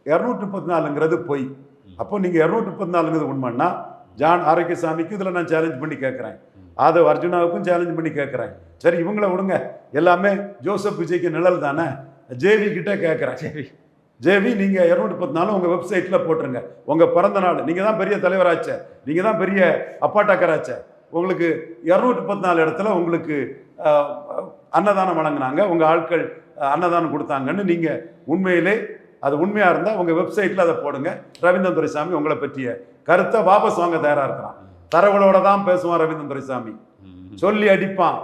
234ங்கிறது பொய். அப்போ நீங்கள் 234ங்கிறது உண்மைன்னா ஜான் ஆரோக்கியசாமிக்கு இதில் நான் சேலஞ்ச் பண்ணி கேட்குறேன். ஆதவ் அர்ஜுனாவுக்கும் சேலஞ்ச் பண்ணி கேட்குறேன். சரி, இவங்கள விடுங்க, எல்லாமே ஜோசப் விஜய்க்கு நிழல் தானே. ஜேவி கிட்ட கேட்குறேன். ஜேவி, நீங்கள் 214 உங்கள் வெப்சைட்டில் போட்டுருங்க. உங்கள் பிறந்த நாள், நீங்கள் தான் பெரிய தலைவராச்ச, நீங்கள் தான் பெரிய அப்பாட்டாக்கராச்ச, உங்களுக்கு 214 இடத்துல உங்களுக்கு அன்னதானம் வழங்கினாங்க, உங்கள் ஆட்கள் அன்னதானம் கொடுத்தாங்கன்னு நீங்கள் உண்மையிலே அது உண்மையாக இருந்தால் உங்கள் வெப்சைட்டில் அதை போடுங்க. ரவீந்திரன் துரைசாமி உங்களை பற்றிய கருத்தை வாபஸ் வாங்க தயாராக இருக்கிறான். தரவுகளோட தான் பேசுவான் ரவீந்திரன் துரைசாமி. சொல்லி அடிப்பான்.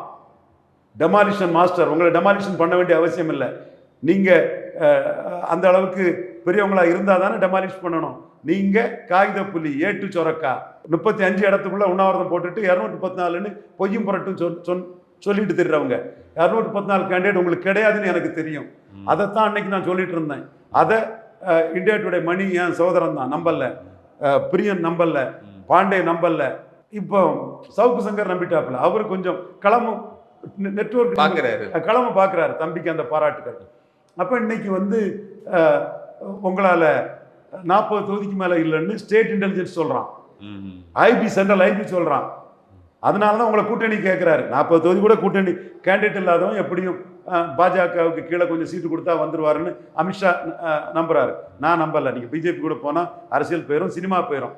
Demolition master. உங்களை டெமாலிஷன் பண்ண வேண்டிய அவசியம் இல்லை. நீங்கள் அந்த அளவுக்கு பெரியவங்களா இருந்தால் தானே டெமாலிஷ் பண்ணணும். நீங்கள் காகித புலி, ஏட்டு சொரக்கா, 35 இடத்துக்குள்ள உண்ணாவிரதம் போட்டுட்டு 214ன்னு பொய்யும் புரட்டும் சொல்லிட்டு தெரிறவங்க. 214 கேண்டிடேட் உங்களுக்கு கிடையாதுன்னு எனக்கு தெரியும். அதைத்தான் அன்னைக்கு நான் சொல்லிட்டு இருந்தேன். அதை இந்தியா டுடே மணி என் சகோதரன் தான் நம்பல, பிரியன் நம்பல, பாண்டே நம்பல, இப்போ சவுக்கு சங்கர் நம்பிட்டாப்புல. அவர் கொஞ்சம் களமும் நெட்வொர்க் களம பார்க்குறாரு. தம்பிக்கு அந்த பாராட்டுகள். அப்போ இன்னைக்கு வந்து உங்களால் 40 தொகுதிக்கு மேலே இல்லைன்னு ஸ்டேட் இன்டெலிஜென்ஸ் சொல்கிறான், ஐபி சென்ட்ரல் ஐபி சொல்கிறான். அதனால தான் உங்களை கூட்டணி கேட்குறாரு. 40 தொகுதி கூட கூட்டணி கேண்டிடேட் இல்லாதவன் எப்படியும் பாஜகவுக்கு கீழே கொஞ்சம் சீட்டு கொடுத்தா வந்துருவாருன்னு அமித்ஷா நம்புறாரு. நான் நம்பலை. நீங்கள் பிஜேபி கூட போனால் அரசியல் போயிடும், சினிமா போயிடும்.